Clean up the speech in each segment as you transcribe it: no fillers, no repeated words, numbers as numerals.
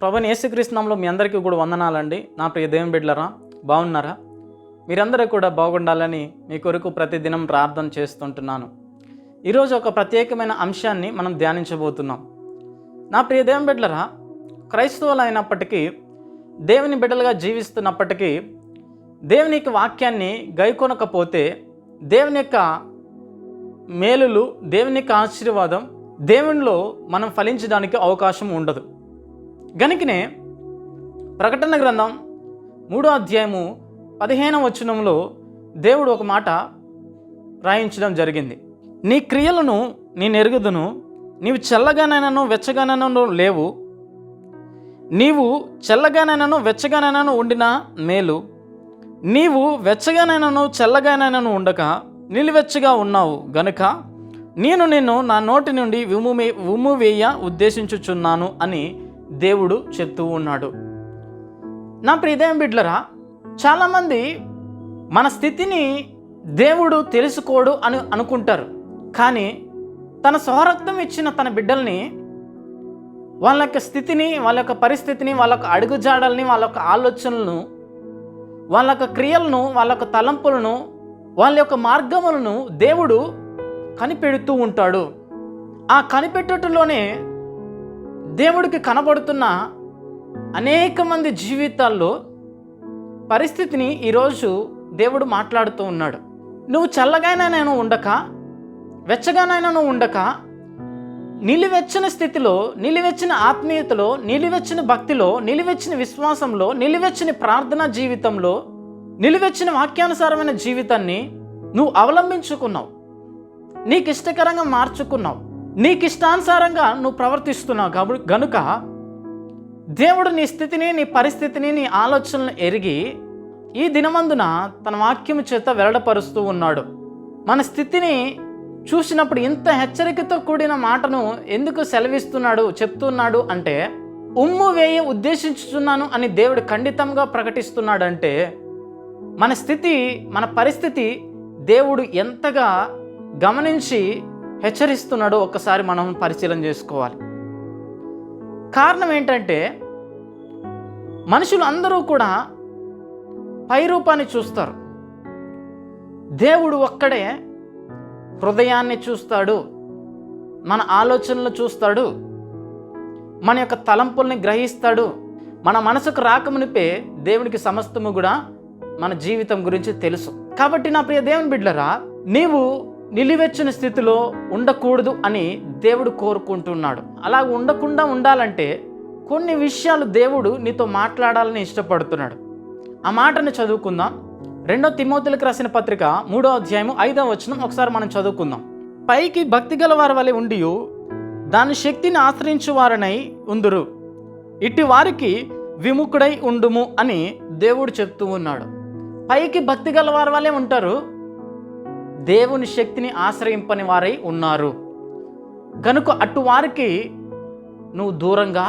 ప్రభువైన యేసుక్రీస్తు నామములో మీ అందరికీ కూడా వందనాలండి. నా ప్రియ దేవుని బిడ్డలారా, బాగున్నారా? మీరందరూ కూడా బాగుండాలని మీ కొరకు ప్రతిదినం ప్రార్థన చేస్తుంటున్నాను. ఈరోజు ఒక ప్రత్యేకమైన అంశాన్ని మనం ధ్యానించబోతున్నాం. నా ప్రియ దేవుని బిడ్డలారా, క్రైస్తవులు అయినప్పటికీ, దేవుని బిడ్డలుగా జీవిస్తున్నప్పటికీ, దేవుని యొక్క వాక్యాన్ని గైకొనకపోతే దేవుని యొక్క మేలులు, దేవుని యొక్క ఆశీర్వాదం, దేవునిలో మనం ఫలించడానికి అవకాశం ఉండదు. గనుకనే ప్రకటన గ్రంథం 3వ అధ్యాయము 15వ వచనంలో దేవుడు ఒక మాట రాయించడం జరిగింది. నీ క్రియలను నేను ఎరుగుదును, నీవు చల్లగానైనను వెచ్చగానైనను లేవు. నీవు చల్లగానైనను వెచ్చగానైనను ఉండిన మేలు, నీవు వెచ్చగానైనను చల్లగానైనను ఉండక నిలువెచ్చగా ఉన్నావు గనుక నేను నిన్ను నా నోటి నుండి ఉమ్మివేయ ఉద్దేశించుచున్నాను అని దేవుడు చెప్తూ ఉన్నాడు. నా ప్రియదేవం బిడ్డలరా, చాలామంది మన స్థితిని దేవుడు తెలుసుకోడు అని అనుకుంటారు. కానీ తన స్వరక్తం ఇచ్చిన తన బిడ్డల్ని, వాళ్ళ యొక్క స్థితిని, వాళ్ళ యొక్క పరిస్థితిని, వాళ్ళ యొక్క అడుగుజాడల్ని, వాళ్ళ యొక్క ఆలోచనలను, వాళ్ళ యొక్క క్రియలను, వాళ్ళ యొక్క తలంపులను, వాళ్ళ యొక్క మార్గములను దేవుడు కనిపెడుతూ ఉంటాడు. ఆ కనిపెట్టుటలోనే దేవుడికి కనబడుతున్న అనేక మంది జీవితాల్లో పరిస్థితిని ఈరోజు దేవుడు మాట్లాడుతూ ఉన్నాడు. నువ్వు చల్లగానైనా ఉండక, వెచ్చగానైనా ఉండక, నిలువెచ్చని స్థితిలో, నిలువెచ్చిన ఆత్మీయతలో, నిలువెచ్చిన భక్తిలో, నిలువెచ్చిన విశ్వాసంలో, నిలువెచ్చిన ప్రార్థనా జీవితంలో, నిలువెచ్చిన వాక్యానుసారమైన జీవితాన్ని నువ్వు అవలంబించుకున్నావు, నీకు ఇష్టకరంగా మార్చుకున్నావు, నీకు ఇష్టానుసారంగా నువ్వు ప్రవర్తిస్తున్నావు. గనుక దేవుడు నీ స్థితిని, నీ పరిస్థితిని, నీ ఆలోచనలను ఎరిగి ఈ దినమందున తన వాక్యము చేత వెల్లడపరుస్తూ ఉన్నాడు. మన స్థితిని చూసినప్పుడు ఇంత హెచ్చరికతో కూడిన మాటను ఎందుకు చెప్తున్నాడు అంటే, ఉమ్ము వేయ ఉద్దేశించుచున్నాను అని దేవుడు ఖండితంగా ప్రకటిస్తున్నాడంటే, మన స్థితి, మన పరిస్థితి దేవుడు ఎంతగా గమనించి హెచ్చరిస్తున్నాడో ఒక్కసారి మనం పరిశీలన చేసుకోవాలి. కారణం ఏంటంటే, మనుషులు అందరూ కూడా పై రూపాన్ని చూస్తారు. దేవుడు ఒక్కడే హృదయాన్ని చూస్తాడు, మన ఆలోచనలు చూస్తాడు, మన యొక్క తలంపుల్ని గ్రహిస్తాడు. మన మనసుకు రాకమునిపే దేవునికి సమస్తము కూడా మన జీవితం గురించి తెలుసు. కాబట్టి నా ప్రియ దేవుని బిడ్డలారా, నీవు నిలువెచ్చని స్థితిలో ఉండకూడదు అని దేవుడు కోరుకుంటున్నాడు. అలా ఉండకుండా ఉండాలంటే కొన్ని విషయాలు దేవుడు నీతో మాట్లాడాలని ఇష్టపడుతున్నాడు. ఆ మాటను చదువుకుందాం. 2 తిమోతిలకు రాసిన పత్రిక 3వ అధ్యాయము 5వ వచనం ఒకసారి మనం చదువుకుందాం. పైకి భక్తి గల వారి వలె ఉండి దాని శక్తిని ఆశ్రయించు వారనై ఉందురు, ఇట్టి వారికి విముఖుడై ఉండుము అని దేవుడు చెప్తూ ఉన్నాడు. పైకి భక్తి గల వారి వలె ఉంటారు, దేవుని శక్తిని ఆశ్రయింపని వారై ఉన్నారు. కనుక అటు వారికి నువ్వు దూరంగా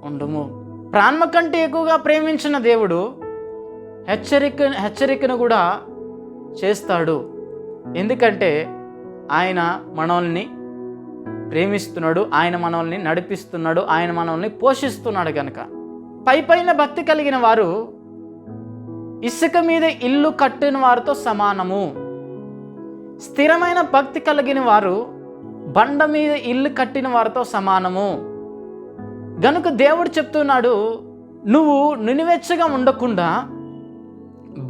ఉండుము. ప్రాణం కంటే ఎక్కువగా ప్రేమించిన దేవుడు హెచ్చరికను కూడా చేస్తాడు. ఎందుకంటే ఆయన మనల్ని ప్రేమిస్తున్నాడు, ఆయన మనల్ని నడిపిస్తున్నాడు, ఆయన మనల్ని పోషిస్తున్నాడు. కనుక పైన భక్తి కలిగిన వారు ఇసుక మీద ఇల్లు కట్టిన వారితో సమానము. స్థిరమైన భక్తి కలిగిన వారు బండ మీద ఇల్లు కట్టిన వారితో సమానము. గనుక దేవుడు చెప్తున్నాడు, నువ్వు నిలువెచ్చగా ఉండకుండా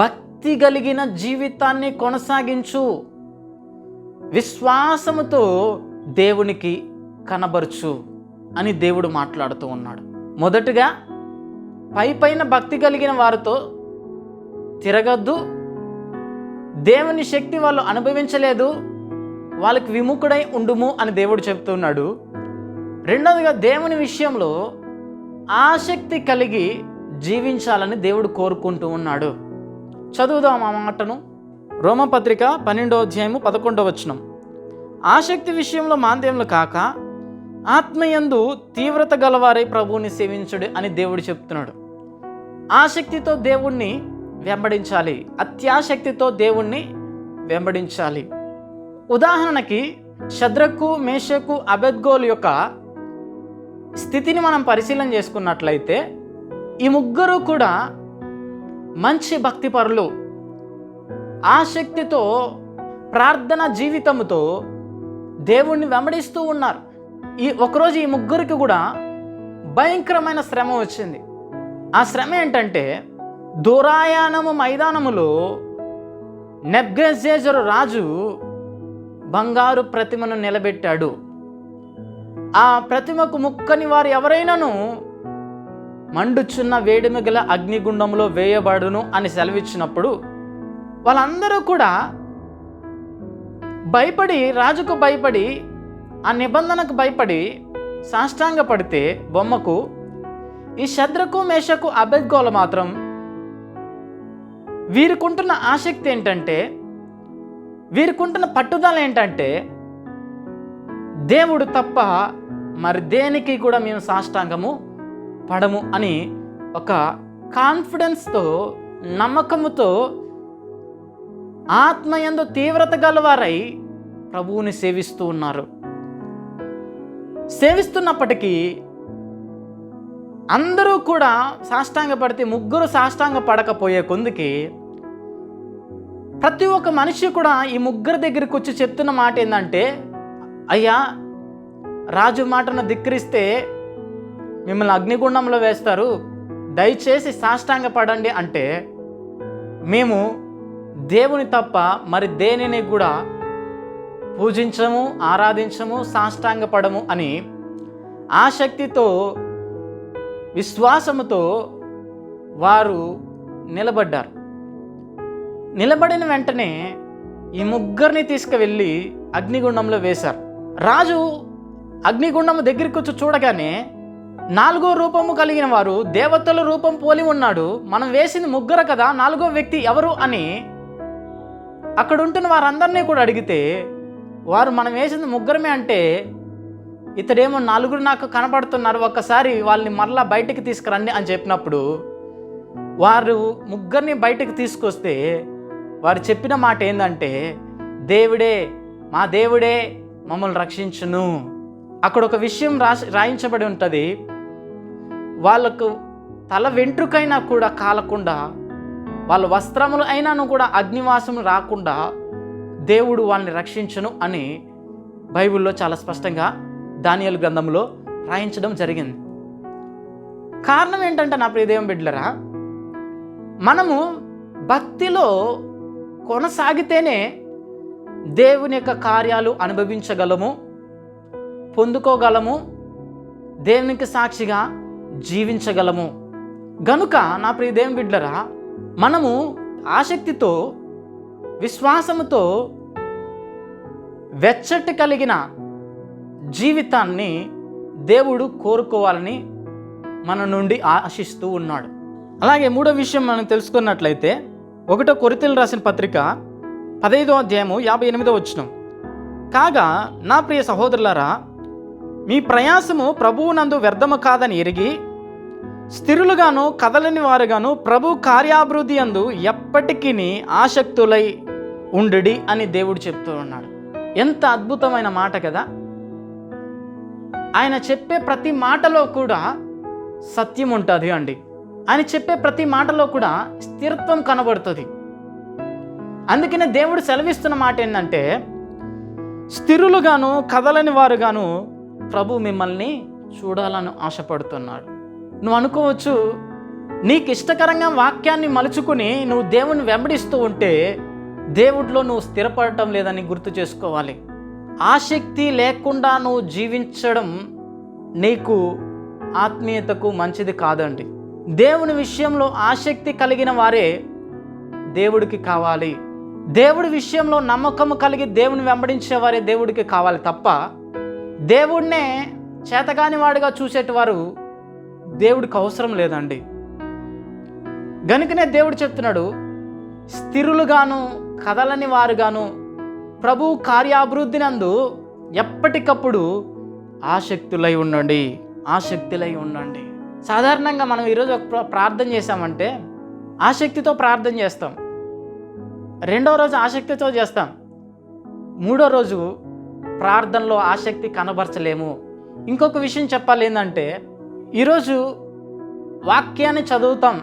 భక్తి కలిగిన జీవితాన్ని కొనసాగించు, విశ్వాసముతో దేవునికి కనబరుచు అని దేవుడు మాట్లాడుతూ ఉన్నాడు. మొదటగా పైన భక్తి కలిగిన వారితో తిరగద్దు, దేవుని శక్తి వాళ్ళు అనుభవించలేదు, వాళ్ళకి విముఖుడై ఉండుము అని దేవుడు చెప్తున్నాడు. రెండవదిగా దేవుని విషయంలో ఆసక్తి కలిగి జీవించాలని దేవుడు కోరుకుంటూ ఉన్నాడు. చదువుదాం ఆ మాటను. రోమపత్రిక 12వ అధ్యాయము 11వ వచనం. ఆసక్తి విషయంలో మాంద్యములు కాక ఆత్మయందు తీవ్రత గలవారై ప్రభువుని సేవించుడు అని దేవుడు చెప్తున్నాడు. ఆసక్తితో దేవుణ్ణి వెంబడించాలి, అత్యాసక్తితో దేవుణ్ణి వెంబడించాలి. ఉదాహరణకి షద్రకు, మేషకు, అబేద్గోల యొక్క స్థితిని మనం పరిశీలన చేసుకున్నట్లయితే ఈ ముగ్గురు కూడా మంచి భక్తిపరులు, ఆసక్తితో ప్రార్థన జీవితంతో దేవుణ్ణి వెంబడిస్తూ ఉన్నారు. ఒకరోజు ఈ ముగ్గురికి కూడా భయంకరమైన శ్రమ వచ్చింది. ఆ శ్రమ ఏంటంటే, దూరాయానము మైదానములో నెబ్కద్నెజరు రాజు బంగారు ప్రతిమను నిలబెట్టాడు. ఆ ప్రతిమకు ముక్కని వారు ఎవరైనాను మండుచున్న వేడిమి గల అగ్నిగుండంలో వేయబడును అని సెలవిచ్చినప్పుడు వాళ్ళందరూ కూడా భయపడి, రాజుకు భయపడి, ఆ నిబంధనకు భయపడి సాష్టాంగ పడితే బొమ్మకు, ఈ శద్రకు మేషకు అబేద్గోలు మాత్రం వీరికుంటున్న ఆసక్తి ఏంటంటే, వీరికుంటున్న పట్టుదల ఏంటంటే, దేవుడు తప్ప మరి దేనికి కూడా మేము సాష్టాంగము పడము అని ఒక కాన్ఫిడెన్స్తో, నమ్మకముతో, ఆత్మయందు తీవ్రత గలవారై ప్రభువుని సేవిస్తూ ఉన్నారు. సేవిస్తున్నప్పటికీ అందరూ కూడా సాష్టాంగ పడితే ముగ్గురు సాష్టాంగ పడకపోయే కొందుకి ప్రతి ఒక్క మనిషి కూడా ఈ ముగ్గురు దగ్గరికి వచ్చి చెప్తున్న మాట ఏంటంటే, అయ్యా, రాజు మాటను ధిక్కరిస్తే మిమ్మల్ని అగ్నిగుండంలో వేస్తారు, దయచేసి సాష్టాంగ పడండి అంటే, మేము దేవుని తప్ప మరి దేనిని కూడా పూజించము, ఆరాధించము, సాష్టాంగ పడము అని ఆసక్తితో, విశ్వాసముతో వారు నిలబడ్డారు. నిలబడిన వెంటనే ఈ ముగ్గురిని తీసుకువెళ్ళి అగ్నిగుండంలో వేశారు. రాజు అగ్నిగుండం దగ్గరికి వచ్చి చూడగానే 4వ రూపము కలిగిన వారు, దేవతల రూపం పోలి ఉన్నాడు, మనం వేసింది ముగ్గురు కదా, 4వ వ్యక్తి ఎవరు అని అక్కడ ఉంటున్న వారందరినీ కూడా అడిగితే, వారు మనం వేసింది ముగ్గురమే అంటే, ఇతడేమో 4 నాకు కనపడుతున్నారు, ఒక్కసారి వాళ్ళని మరలా బయటికి తీసుకురండి అని చెప్పినప్పుడు వారు ముగ్గురిని బయటికి తీసుకొస్తే వారు చెప్పిన మాట ఏంటంటే, దేవుడే, మా దేవుడే మమ్మల్ని రక్షించును. అక్కడ ఒక విషయం రాయించబడి ఉంటుంది, వాళ్ళకు తల వెంట్రుకైనా కూడా కాలకుండా, వాళ్ళ వస్త్రములు అయినాను కూడా అగ్నివాసము రాకుండా దేవుడు వాళ్ళని రక్షించును అని బైబిల్లో చాలా స్పష్టంగా దానియేలు గ్రంథంలో రాయించడం జరిగింది. కారణం ఏంటంటే, నా ప్రియ దేవుని బిడ్డలారా, మనము భక్తిలో కొనసాగితేనే దేవుని యొక్క కార్యాలు అనుభవించగలము, పొందుకోగలము, దేవునికి సాక్షిగా జీవించగలము. గనుక నా ప్రియ దేవుని బిడ్డలారా, మనము ఆసక్తితో, విశ్వాసముతో వెచ్చటి కలిగిన జీవితాన్ని దేవుడు కోరుకోవాలని మన నుండి ఆశిస్తూ ఉన్నాడు. అలాగే 3వ విషయం మనం తెలుసుకున్నట్లయితే, 1 కొరింథీయులకు రాసిన పత్రిక 15వ అధ్యాయము 58వ వచనం, కాగా నా ప్రియ సహోదరులారా, మీ ప్రయాసము ప్రభువునందు వ్యర్థము కాదని ఎరిగి స్థిరులుగాను కదలని వారుగాను ప్రభు కార్యాభివృద్ధి అందు ఎప్పటికీ ఆసక్తులై ఉండుడి అని దేవుడు చెప్తూ ఉన్నాడు. ఎంత అద్భుతమైన మాట కదా! ఆయన చెప్పే ప్రతి మాటలో కూడా సత్యం ఉంటుంది అండి. ఆయన చెప్పే ప్రతి మాటలో కూడా స్థిరత్వం కనబడుతుంది. అందుకనే దేవుడు సెలవిస్తున్న మాట ఏంటంటే, స్థిరులుగాను కదలని వారుగాను ప్రభు మిమ్మల్ని చూడాలని ఆశపడుతున్నాడు. నువ్వు అనుకోవచ్చు, నీకు ఇష్టకరంగా వాక్యాన్ని మలుచుకుని నువ్వు దేవుని వెంబడిస్తూ ఉంటే దేవుడిలో నువ్వు స్థిరపడటం లేదని గుర్తు చేసుకోవాలి. ఆసక్తి లేకుండా నువ్వు జీవించడం నీకు ఆత్మీయతకు మంచిది కాదండి. దేవుని విషయంలో ఆసక్తి కలిగిన వారే దేవుడికి కావాలి. దేవుడి విషయంలో నమ్మకము కలిగి దేవుని వెంబడించేవారే దేవుడికి కావాలి తప్ప, దేవుడినే చేతగాని వాడిగా చూసేటివారు దేవుడికి అవసరం లేదండి. గనుకనే దేవుడు చెప్తున్నాడు, స్థిరులుగాను కదలని వారుగాను ప్రభు కార్యాభివృద్ధి నందు ఎప్పటికప్పుడు ఆసక్తులై ఉండండి, ఆసక్తులై ఉండండి. సాధారణంగా మనం ఈరోజు ఒక ప్రార్థన చేస్తామంటే ఆసక్తితో ప్రార్థన చేస్తాం, 2వ రోజు ఆసక్తితో చేస్తాం, 3వ రోజు ప్రార్థనలో ఆసక్తి కనబరచలేము. ఇంకొక విషయం చెప్పాలి ఏంటంటే, ఈరోజు వాక్యాన్ని చదువుతాం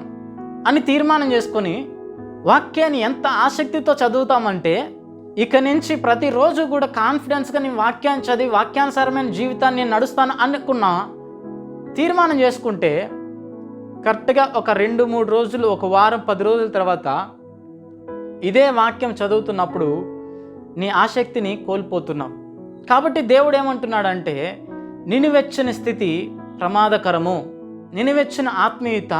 అని తీర్మానం చేసుకొని వాక్యాన్ని ఎంత ఆసక్తితో చదువుతామంటే, ఇక నుంచి ప్రతిరోజు కూడా కాన్ఫిడెన్స్గా నేను వాక్యాన్ని చదివి వాక్యానుసారమైన జీవితాన్ని నేను నడుస్తాను అనుకున్న తీర్మానం చేసుకుంటే, కరెక్ట్గా ఒక 2-3 రోజులు, ఒక వారం 10 రోజుల తర్వాత ఇదే వాక్యం చదువుతున్నప్పుడు నీ ఆసక్తిని కోల్పోతున్నావు. కాబట్టి దేవుడు ఏమంటున్నాడంటే, నిలువెచ్చని స్థితి ప్రమాదకరము, నిలువెచ్చని ఆత్మీయత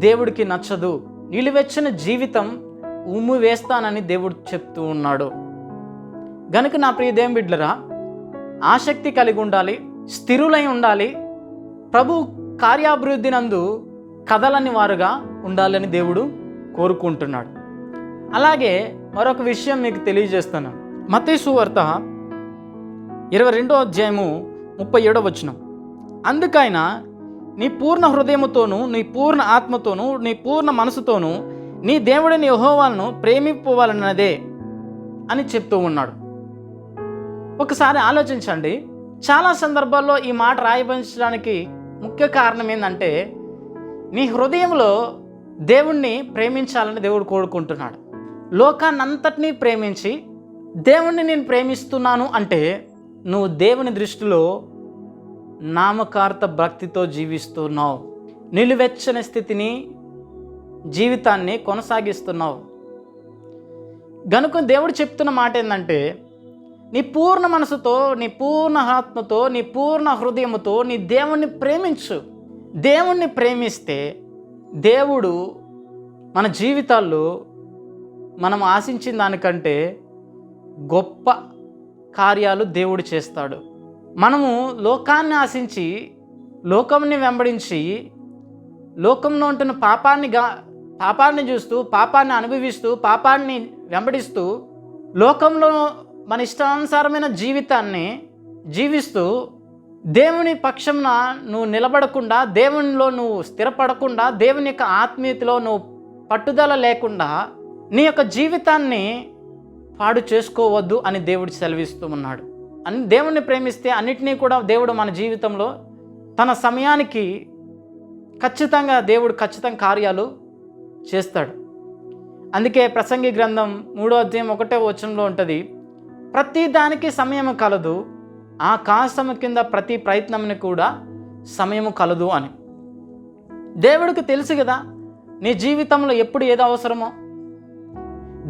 దేవుడికి నచ్చదు, నిలువెచ్చని జీవితం ఉమ్ము వేస్తానని దేవుడు చెప్తూ ఉన్నాడు. గనుక నా ప్రియ దేవుని బిడ్డలారా, ఆసక్తి కలిగి ఉండాలి, స్థిరులై ఉండాలి, ప్రభు కార్యాభివృద్ధి నందు కదలని వారుగా ఉండాలని దేవుడు కోరుకుంటున్నాడు. అలాగే మరొక విషయం మీకు తెలియజేస్తాను. మత్తయి సువార్త 22వ అధ్యాయము 37వ వచనం. అందుకైన నీ పూర్ణ హృదయముతోనూ, నీ పూర్ణ ఆత్మతోనూ, నీ పూర్ణ మనసుతోనూ నీ దేవుడిని యెహోవాను ప్రేమింపవాలన్నదే అని చెప్తూ ఉన్నాడు. ఒకసారి ఆలోచించండి. చాలా సందర్భాల్లో ఈ మాట రాయబడించడానికి ముఖ్య కారణం ఏంటంటే, నీ హృదయంలో దేవుణ్ణి ప్రేమించాలని దేవుడు కోరుకుంటున్నాడు. లోకాన్నంతటినీ ప్రేమించి దేవుణ్ణి నేను ప్రేమిస్తున్నాను అంటే, నువ్వు దేవుని దృష్టిలో నామకార్థ భక్తితో జీవిస్తున్నావు, నిలువెచ్చని స్థితిని, జీవితాన్ని కొనసాగిస్తున్నావు. గనుక దేవుడు చెప్తున్న మాట ఏంటంటే, నీ పూర్ణ మనసుతో, నీ పూర్ణ ఆత్మతో, నీ పూర్ణ హృదయముతో నీ దేవుణ్ణి ప్రేమించు. దేవుణ్ణి ప్రేమిస్తే దేవుడు మన జీవితాల్లో మనం ఆశించిన దానికంటే గొప్ప కార్యాలు దేవుడు చేస్తాడు. మనము లోకాన్ని ఆశించి, లోకంని వెంబడించి, లోకంలో ఉంటున్న పాపాన్ని చూస్తూ, పాపాన్ని అనుభవిస్తూ, పాపాన్ని వెంబడిస్తూ, లోకంలో మన ఇష్టానుసారమైన జీవితాన్ని జీవిస్తూ, దేవుని పక్షంన నువ్వు నిలబడకుండా, దేవునిలో నువ్వు స్థిరపడకుండా, దేవుని యొక్క ఆత్మీయతలో నువ్వు పట్టుదల లేకుండా నీ యొక్క జీవితాన్ని పాడు చేసుకోవద్దు అని దేవుడు సెలవిస్తూ ఉన్నాడు. దేవుణ్ణి ప్రేమిస్తే అన్నిటినీ కూడా దేవుడు మన జీవితంలో తన సమయానికి ఖచ్చితంగా కార్యాలు చేస్తాడు. అందుకే ప్రసంగి గ్రంథం 3వ అధ్యాయం 1వ వచనంలో ఉంటుంది, ప్రతి దానికి సమయము కలదు, ఆకాశము కింద ప్రతి ప్రయత్నముని కూడా సమయము కలదు అని. దేవుడికి తెలుసు కదా నీ జీవితంలో ఎప్పుడు ఏదో అవసరమో.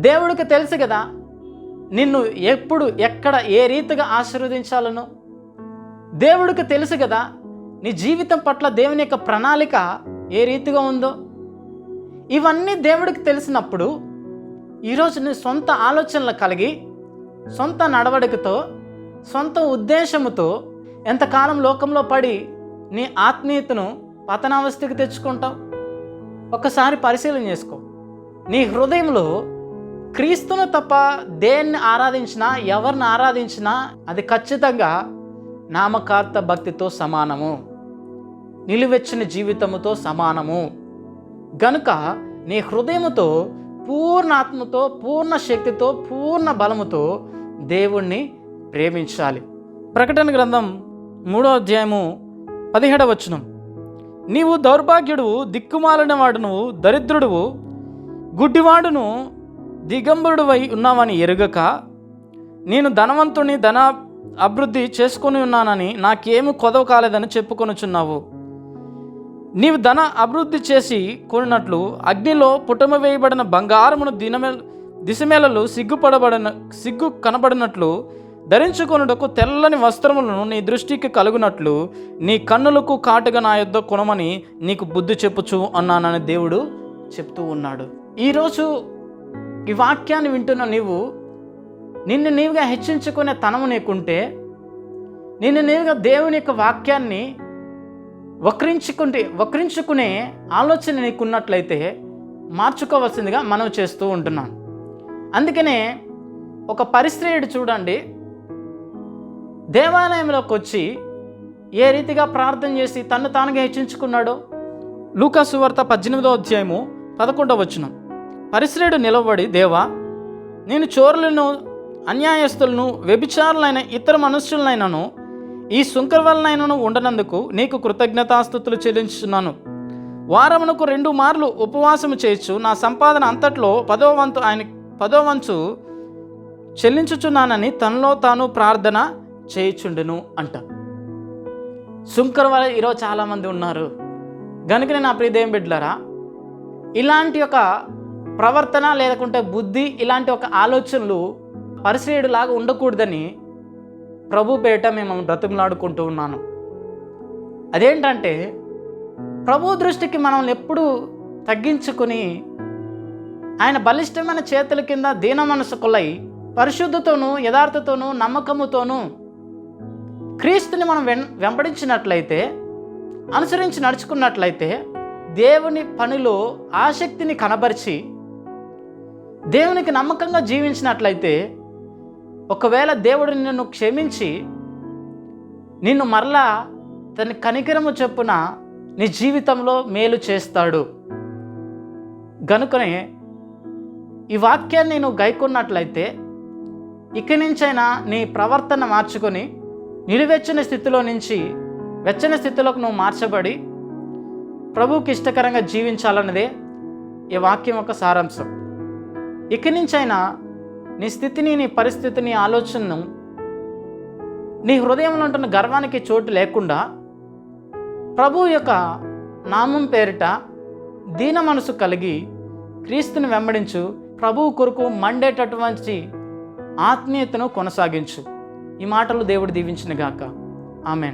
దేవుడికి తెలుసు కదా నిన్ను ఎప్పుడు, ఎక్కడ, ఏ రీతిగా ఆశీర్వదించాలనో. దేవుడికి తెలుసు కదా నీ జీవితం పట్ల దేవుని యొక్క ప్రణాళిక ఏ రీతిగా ఉందో. ఇవన్నీ దేవుడికి తెలిసినప్పుడు ఈరోజు నీ సొంత ఆలోచనలు కలిగి, సొంత నడవడికతో, సొంత ఉద్దేశముతో ఎంతకాలం లోకంలో పడి నీ ఆత్మీయతను పతనావస్థకి తెచ్చుకుంటావు? ఒకసారి పరిశీలన చేసుకో. నీ హృదయంలో క్రీస్తును తప్ప దేన్ని ఆరాధించినా, ఎవరిని ఆరాధించినా అది ఖచ్చితంగా నామకార్థ భక్తితో సమానము, నిలువెచ్చని జీవితముతో సమానము. గనుక నీ హృదయముతో, పూర్ణ ఆత్మతో, పూర్ణ శక్తితో, పూర్ణ బలముతో దేవుణ్ణి ప్రేమించాలి. ప్రకటన గ్రంథం 3వ అధ్యాయము 17వ వచనం. నీవు దౌర్భాగ్యుడువు, దిక్కుమాలిన వాడును, దరిద్రుడువు, గుడ్డివాడును, దిగంబరుడువై ఉన్నావని ఎరుగక, నేను ధనవంతుని, ధన అభివృద్ధి చేసుకొని ఉన్నానని, నాకేమి కొదవ కాలేదని చెప్పుకొనుచున్నావు. నీవు ధన అభివృద్ధి చేసి కొనినట్లు అగ్నిలో పుటమ వేయబడిన బంగారమును దిశమేళలు సిగ్గు కనబడినట్లు ధరించుకొనుటకు తెల్లని వస్త్రములను నీ దృష్టికి కలుగునట్లు నీ కన్నులకు కాటుగా నా యొద్ద కొనమని నీకు బుద్ధి చెప్పుచు అన్నానని దేవుడు చెప్తూ ఉన్నాడు. ఈరోజు ఈ వాక్యాన్ని వింటున్న నీవు నిన్ను నీవుగా హెచ్చించుకునే తనము నీకుంటే, నిన్ను నీవుగా దేవుని యొక్క వాక్యాన్ని వక్రించుకునే ఆలోచన నీకున్నట్లయితే మార్చుకోవాల్సిందిగా మనం చేస్తూ ఉంటున్నాం. అందుకనే ఒక పరిశ్రయుడు చూడండి, దేవాలయంలోకి వచ్చి ఏ రీతిగా ప్రార్థన చేసి తన్ను తానుగా హెచ్చించుకున్నాడో. లూకా సువార్త 18వ అధ్యాయము 11వ వచనం. పరిశ్రయుడు నిలబడి, దేవా, నేను చోరులను, అన్యాయస్తులను, వ్యభిచారులైన ఇతర మనుష్యులనైనను ఈ సుంకర వలనైనను ఉండనందుకు నీకు కృతజ్ఞతాస్తుతులు చెల్లించుచున్నాను. వారమునకు 2 మార్లు ఉపవాసము చేయొచ్చు, నా సంపాదన అంతట్లో 10వ వంతు చెల్లించుచున్నానని తనలో తాను ప్రార్థన చేయుచుండును అంట. సుంకర వల్ల ఈరోజు చాలామంది ఉన్నారు. గనుక నా ప్రియ దేవుని బిడ్డలారా, ఇలాంటి ఒక ప్రవర్తన లేకుంటే బుద్ధి, ఇలాంటి ఒక ఆలోచనలు పరిశ్రయుడిలాగా ఉండకూడదని ప్రభు పేట మేము బ్రతిమలాడుకుంటూ ఉన్నాను. అదేంటంటే ప్రభు దృష్టికి మనల్ని ఎప్పుడూ తగ్గించుకుని ఆయన బలిష్టమైన చేతుల కింద దీన మనసుకులై పరిశుద్ధతోనూ యథార్థతోనూ నమ్మకముతోనూ క్రీస్తుని మనం వెంబడించినట్లయితే, అనుసరించి నడుచుకున్నట్లయితే, దేవుని పనిలో ఆసక్తిని కనబరిచి దేవునికి నమ్మకంగా జీవించినట్లయితే, ఒకవేళ దేవుడు నిన్ను క్షమించి నిన్ను మరలా తన కనికరము చొప్పున నీ జీవితంలో మేలు చేస్తాడు. గనుకనే ఈ వాక్యాన్ని నువ్వు గైకొన్నట్లయితే ఇక నుంచైనా నీ ప్రవర్తన మార్చుకొని నిలువెచ్చని స్థితిలో నుంచి వెచ్చని స్థితిలోకి నువ్వు మార్చబడి ప్రభువుకి ఇష్టకరంగా జీవించాలన్నదే ఈ వాక్యం యొక్క సారాంశం. ఇక నుంచైనా నీ స్థితిని, నీ పరిస్థితిని, ఆలోచనను, నీ హృదయంలో ఉంటున్న గర్వానికి చోటు లేకుండా ప్రభువు యొక్క నామం పేరిట దీన మనసు కలిగి క్రీస్తుని వెంబడించు. ప్రభువు కొరకు మండేటటువంటి ఆత్మీయతను కొనసాగించు. ఈ మాటలు దేవుడు దీవించును గాక. ఆమేన్.